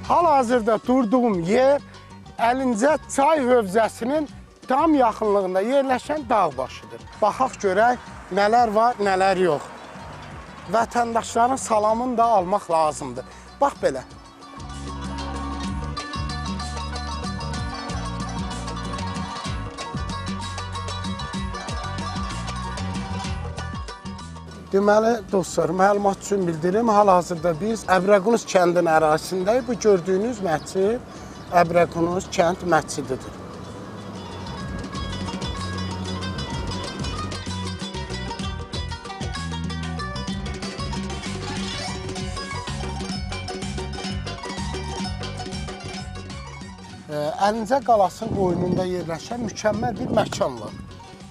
Hal-hazırda durduğum yer Əlincə çay hövzəsinin tam yaxınlığında yerləşən dağ başıdır. Baxaq görək nələr var, nələr yox. Vətəndaşların salamını da almaq lazımdır. Bax belə. Deməli, dostlar, məlumat üçün bildirim. Hal-hazırda biz Əbrəqunuz kəndinin ərazisindəyik. Bu gördüyünüz məscid Əbrəqunuz kənd məscididir. Əlincə qalasının qoynunda yerləşən mükəmməl bir məkan var.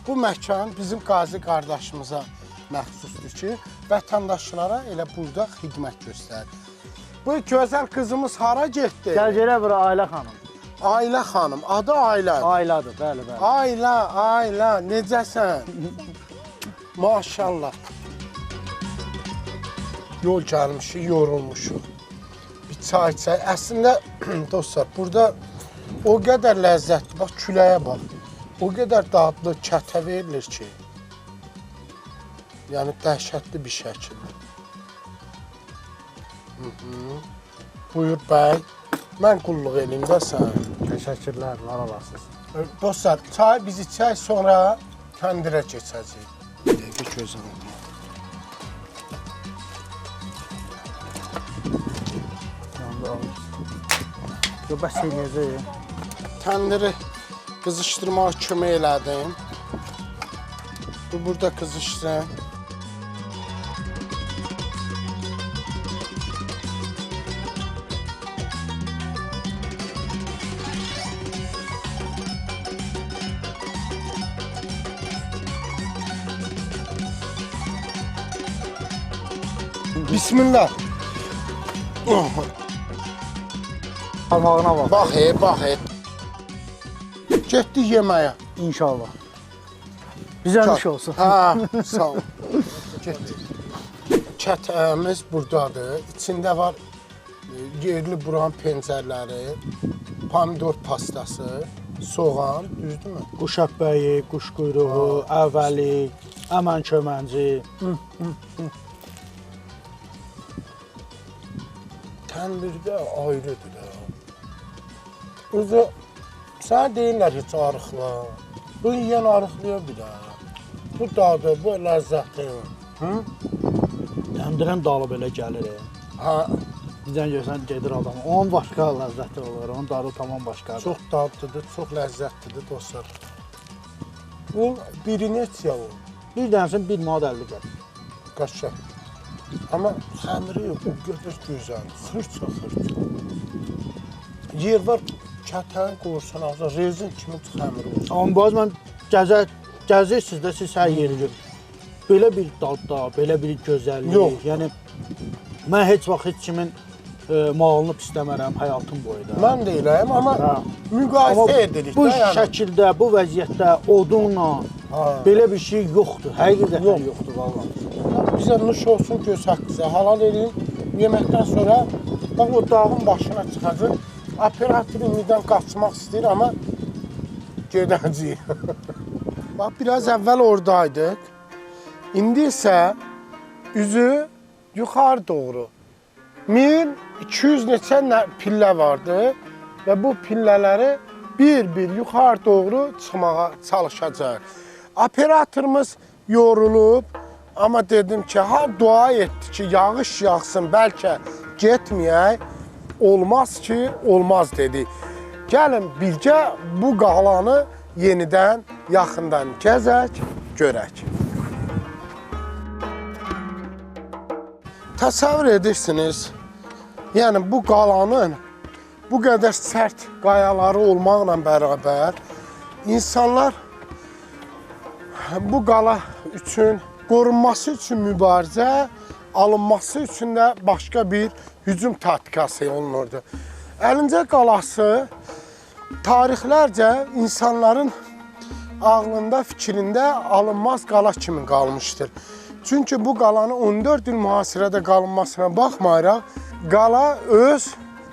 Bu məkan bizim qazi qardaşımıza məxsusdur ki, vətəndaşlara elə burada xidmət göstərir. Bu gözəl qızımız hara getdi? Gəl gələ bura Ailə xanım. Ailə xanım, adı Ailədir. Ailədir, bəli, bəli. Ailə, Ailə, necəsən? Maşallah. Yol gəlmişik, yorulmuşuq. Bir çay içək. Əslində, dostlar, burada o qədər ləzzətli, bax küləyə bax. O qədər dadlı kətə verilir ki, yəni dəhşətli bir şəkildə. Buyur bəy, mən qulluq eləyim də sən. Təşəkkürlər, var olasınız. Dostlar, çay biz içək, sonra təndirə keçəcəyik. Bir dəqiqə gözüm oldu. Yandı alır. Yo, bəs eləyəcək. Təndiri qızışdırmağa kömək elədim. Bu burada qızışsın. Bismillah. Parmağına bax. Bax, bax. Getdik yeməyə. İnşallah. Bizə iş olsun. Hə, sağ ol. Getdik. Kətəmiz buradadır. İçində var yerli buran pencərləri, pomidor pastası, soğan, düzdürmü? Quş əbbəyi, quş quyruğu, əvvəli, əmən kömənci. Təndirdə ayrıdır da. Özü, sənə deyirlər heç arıqla. Bu yiyən arıqlaya bir də. Bu dadı, bu ləzzəti. Təndirən dalı belə gəlir. Hə, Bizdən görsən gedir adam. Onun başqa ləzzəti olur, onun dadı tamam başqadır. çox dadlıdır, çox ləzzətlidir dostlar. Bunun birini neçə olur? Bir dənəsin 1 manat 50 qəpik. Qaşaq. Amma xəmiri yox, o qədər gözəldir. Xırça. Yer var, kətəni qoyursan ağzına, rezin kimi xəmiri olur. Amma bazen gəzirsiniz də siz hər yeri görün. Belə bir dadda, belə bir gözəllik. Yox. Yəni, mən heç vaxt heç kimin malını pisləmərəm həyatım boyda. Mən də eləyəm, amma müqayisə edirik bu də yəni. şəkildə, bu vəziyyətdə, odunla belə bir şey yoxdur. Həqiqətən yoxdur vallahi. Bizə nuş olsun göz haqqıza, halal edin. Yeməkdən sonra bax o dağın başına çıxacaq. Operator ümiddən qaçmaq istəyir, amma gedəcəyik. Bax, biraz əvvəl oradaydıq. İndi isə üzü yuxarı doğru 1200 neçə pillə vardı və bu pillələri bir-bir yuxarı doğru çıxmağa çalışacaq. Operatorumuz yorulub, amma dedim ki, dua etdi ki, yağış yağsın, bəlkə getməyək, olmaz ki, olmaz dedi. Gəlin birgə bu qalanı yenidən yaxından gəzək, görək. Təsəvvür edirsiniz, yəni bu qalanın bu qədər sərt qayaları olmaqla bərabər insanlar bu qala üçün, qorunması üçün mübarizə, alınması üçün də başqa bir hücum taktikası olunurdu. Əlincə qalası tarixlərcə insanların ağlında, fikrində alınmaz qala kimi qalmışdır. Çünki bu qalanın 14 il mühasirədə qalınmasına baxmayaraq, qala öz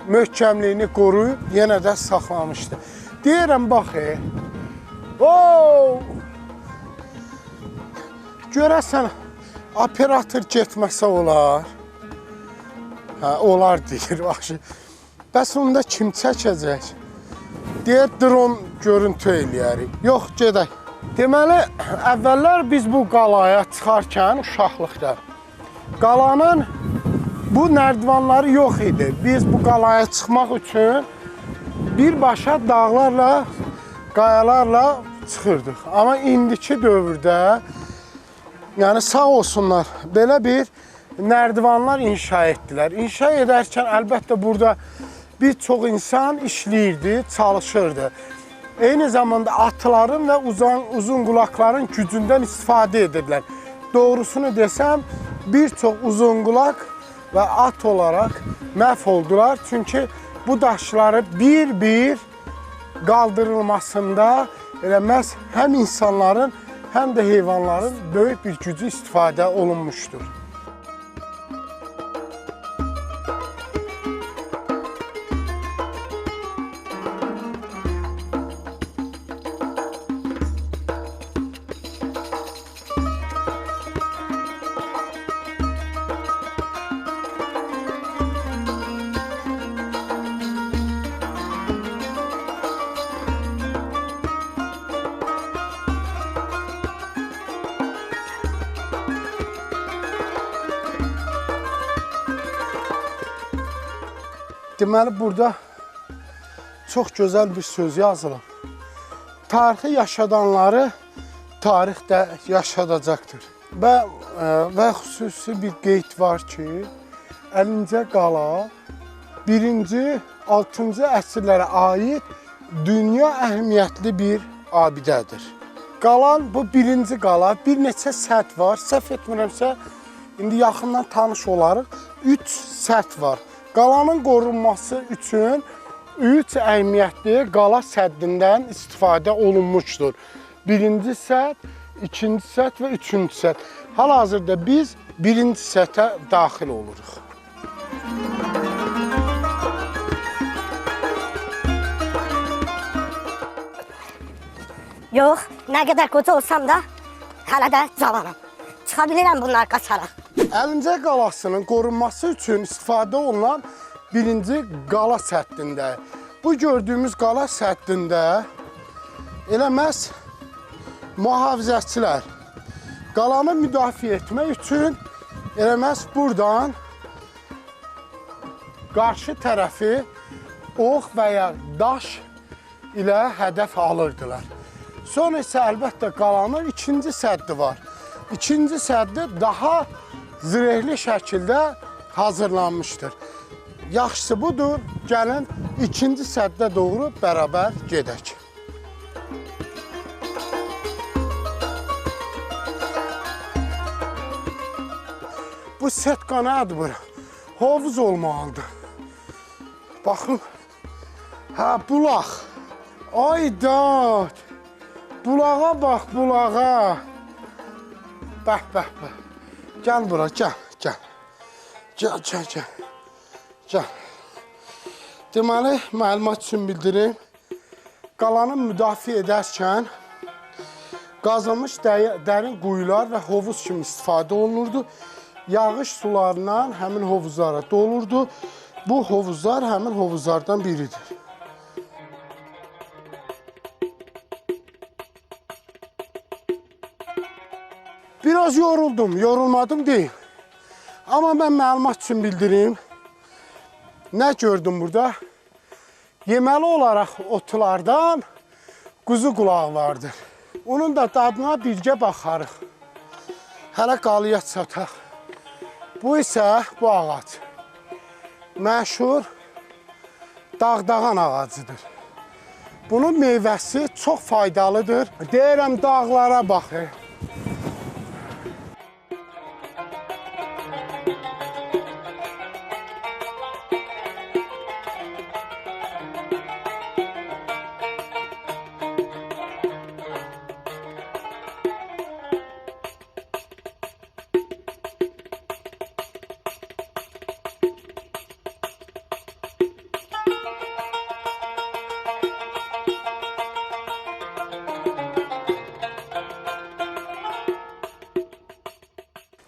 möhkəmliyini qoruyub yenə də saxlamışdı. Deyirəm, bax, ooo, görəsən, operator getməsə olar. Hə, olar deyir, baxşı. Bəs onda kim çəkəcək? Deyir, drone görüntü eləyərik. Yox, gedək. Deməli, əvvəllər biz bu qalaya çıxarkən uşaqlıqda qalanın bu nərdivanları yox idi. Biz bu qalaya çıxmaq üçün birbaşa dağlarla, qayalarla çıxırdıq. Amma indiki dövrdə, yəni sağ olsunlar, belə bir nərdivanlar inşa etdilər. İnşa edərkən əlbəttə burada bir çox insan işləyirdi, çalışırdı. Eyni zamanda atların və uzun qulaqların gücündən istifadə edirdilər. Doğrusunu desəm, bir çox uzun qulaq və at olaraq məhv oldular. Çünki bu daşları bir-bir qaldırılmasında elə məhz həm insanların, həm də heyvanların böyük bir gücü istifadə olunmuşdur. Deməli, burada çox gözəl bir söz yazılıb. Tarixi yaşadanları tarix də yaşadacaqdır. Və xüsusi bir qeyd var ki, Əlincə qala 1-ci, 6-cı əsrlərə aid dünya əhəmiyyətli bir abidədir. Qalan bu 1-ci qala, bir neçə səth var. Səhv etmirəmsə, indi yaxından tanış olarıq. 3 səth var. Qalanın qorunması üçün 3 əhəmiyyətli qala səddindən istifadə olunmuşdur. 1-ci sədd, 2-ci sədd və 3-cü sədd. Hal-hazırda biz 1-ci sətə daxil oluruq. Yox, nə qədər qoca olsam da, hələ də cavanam. Çıxa bilirəm bunlar qaçaraq. Əlincə qalasının qorunması üçün istifadə olunan 1-ci qala səddində. Bu gördüyümüz qala səddində elə məhz mühafizəçilər qalanı müdafiə etmək üçün elə məhz buradan qarşı tərəfi ox və ya daş ilə hədəf alırdılar. Sonra isə əlbəttə qalanın 2-ci səddi var. 2-ci səddi daha zirehli şəkildə hazırlanmışdır. Yaxşısı budur, gəlin 2-ci səddə doğru bərabər gedək. Bu setka nədir bura? Hovuz olmalıdır. Baxın, hə, bulaq. Aydat, bulağa bax, bulağa. Bəh, bəh, bəh. Gəl bura, gəl, gəl. Gəl, gəl, gəl. Gəl. Deməli, məlumat üçün bildirim. Qalanı müdafiə edərkən qazılmış dərin quyular və hovuz kimi istifadə olunurdu. Yağış sularından həmin hovuzlara dolurdu. Bu hovuzlar həmin hovuzlardan biridir. Biraz yoruldum, yorulmadım deyil. Amma mən məlumat üçün bildirim. Nə gördüm burada? Yeməli olaraq otlardan quzu qulağı vardır. Onun da dadına birgə baxarıq. Hələ qalıya çataq. Bu isə bu ağac. Məşhur dağdağan ağacıdır. Bunun meyvəsi çox faydalıdır. Deyirəm, dağlara baxın.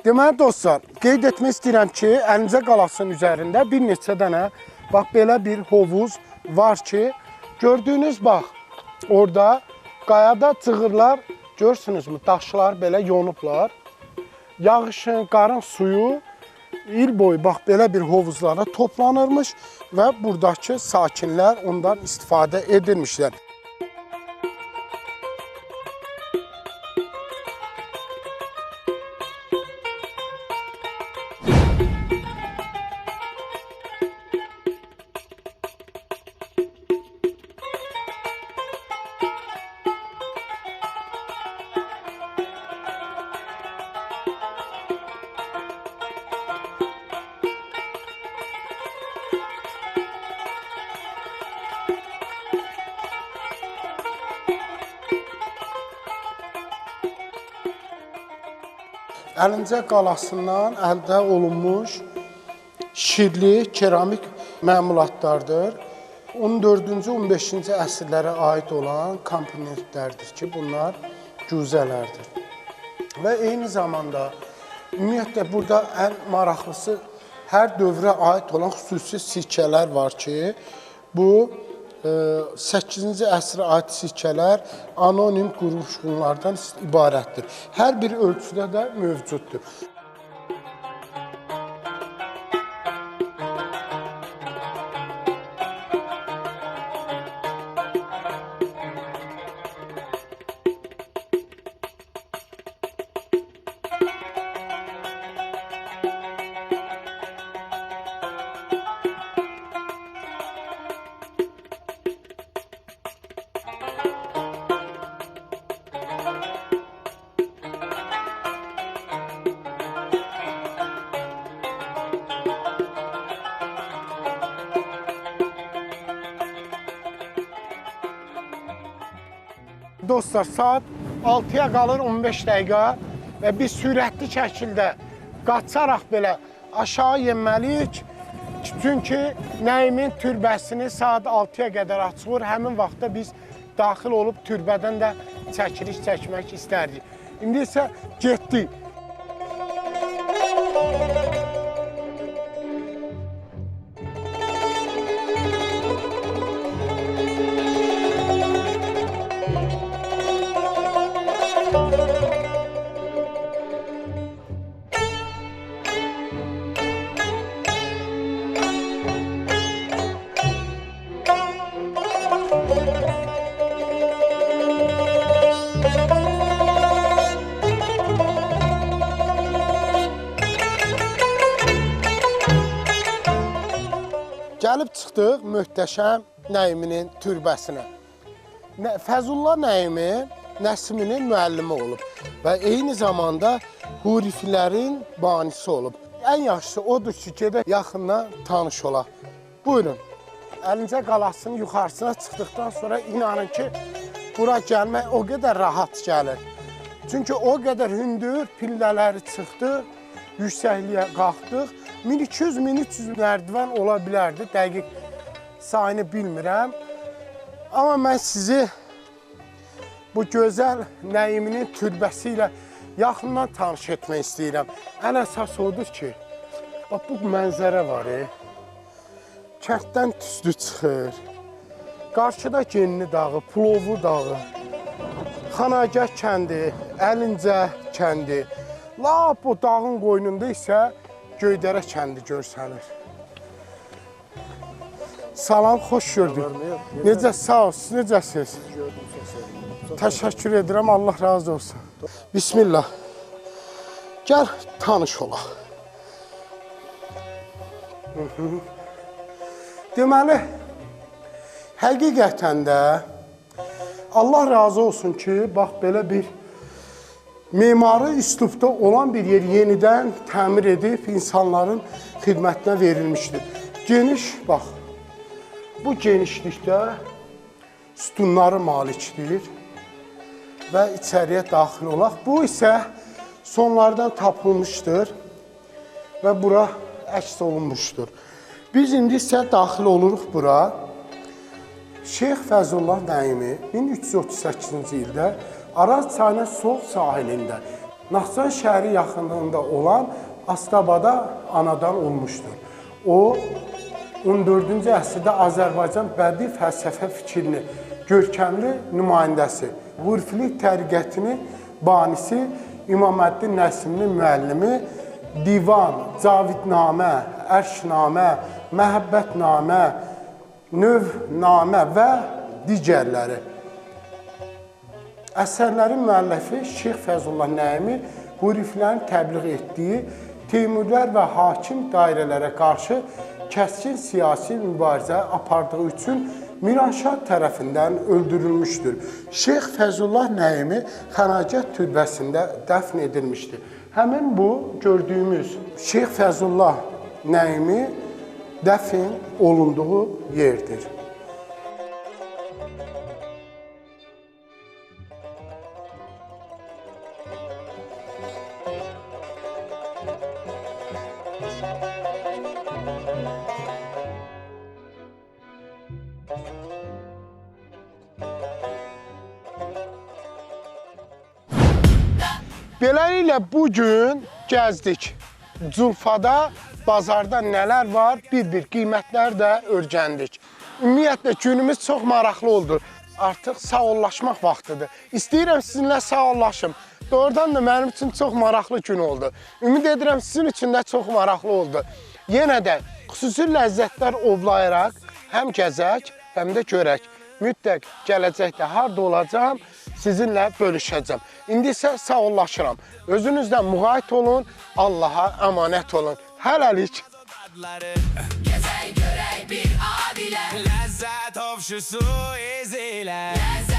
Deməli dostlar, qeyd etmək istəyirəm ki, Əlincə qalasının üzərində bir neçə dənə bax belə bir hovuz var ki, gördüyünüz bax orada qayada cığırlar görürsünüzmü? Daşlar belə yonublar. Yağışın, qarın suyu il boyu bax belə bir hovuzlara toplanırmış və buradakı sakinlər ondan istifadə edirmişlər. Əlincə qalasından əldə olunmuş şirli keramik məmulatlardır. 14-cü, 15-ci əsrlərə aid olan komponentlərdir ki, bunlar güzələrdir. Və eyni zamanda ümumiyyətlə burada ən maraqlısı hər dövrə aid olan xüsusi sikkələr var ki, bu 8-ci əsrə aid sikkələr anonim quruluşlardan ibarətdir. Hər bir ölçüdə də mövcuddur. Dostlar, saat 6-ya qalır 15 dəqiqə və biz sürətli şəkildə qaçaraq belə aşağı yenməliyik. Çünki Nəimin türbəsini saat 6-ya qədər açılır. Həmin vaxtda biz daxil olub türbədən də çəkiliş çəkmək istərdik. İndi isə getdik. Gəlib çıxdıq möhtəşəm Nəiminin türbəsinə. Fəzullah Nəimi Nəsiminin müəllimi olub və eyni zamanda hurifilərin banisi olub. Ən yaxşısı odur ki, gedək yaxından tanış olaq. Buyurun, Əlincə qalasının yuxarısına çıxdıqdan sonra inanın ki, bura gəlmək o qədər rahat gəlir. Çünki o qədər hündür pillələri çıxdıq, yüksəkliyə qalxdıq. 1200-1300 mərdivan ola bilərdi, dəqiq sayını bilmirəm. Amma mən sizi bu gözəl Nəiminin türbəsi ilə yaxından tanış etmək istəyirəm. Ən əsas odur ki, bu mənzərə var. Kənddən tüstü çıxır. Qarşıda Genli dağı, Pulovu dağı, Xanagah kəndi, Əlincə kəndi. Lap o dağın qoynunda isə Göydərə kəndi görsənir. Salam, xoş gördük. Necə, sağ ol, siz necəsiniz? Təşəkkür edirəm, Allah razı olsun. Bismillah. Gəl, tanış olaq. Deməli, həqiqətən də Allah razı olsun ki, bax belə bir memarı üslubda olan bir yer yenidən təmir edib insanların xidmətinə verilmişdir. Geniş, bax, bu genişlikdə sütunları malikdir və içəriyə daxil olaq. Bu isə sonlardan tapılmışdır və bura əks olunmuşdur. Biz indi isə daxil oluruq bura. Şeyx Fəzullah Nəimi 1338-ci ildə Araz çayının sol sahilində Naxçıvan şəhəri yaxınlığında olan Astavada anadan olmuşdur. O, 14-cü əsrdə Azərbaycan bədii fəlsəfə fikrinin görkəmli nümayəndəsi, Vurfilik təriqətinin banisi, İmaməddin Nəsimli müəllimi, divan, cavidnamə, ərşnamə, məhəbbətnamə, növnamə və digərləri. Əsərlərin müəllifi Şeyx Fəzullah Nəimi Vuriflərin təbliğ etdiyi Teymurlər və hakim dairələrə qarşı kəskin siyasi mübarizə apardığı üçün Miranşah tərəfindən öldürülmüşdür. Şeyx Fəzullah Nəimi Xanacət türbəsində dəfn edilmişdir. Həmin bu gördüyümüz Şeyx Fəzullah Nəimi dəfn olunduğu yerdir. Beləliklə bugün gəzdik. Culfada, bazarda nələr var, bir-bir qiymətlər də öyrəndik. Ümumiyyətlə günümüz çox maraqlı oldu. Artıq sağollaşmaq vaxtıdır. İstəyirəm sizinlə sağollaşım. Doğrudan da mənim üçün çox maraqlı gün oldu. Ümid edirəm sizin üçün də çox maraqlı oldu. Yenə də xüsusi ləzzətlər ovlayaraq həm gəzək, həm də görək. Mütləq gələcəkdə harda olacam, sizinlə bölüşəcəm. İndi isə sağollaşıram. Özünüzdən müğayət olun, Allaha əmanət olun. Hələlik. Gezək görək bir adilə, ləzzət ovşusu ezilə.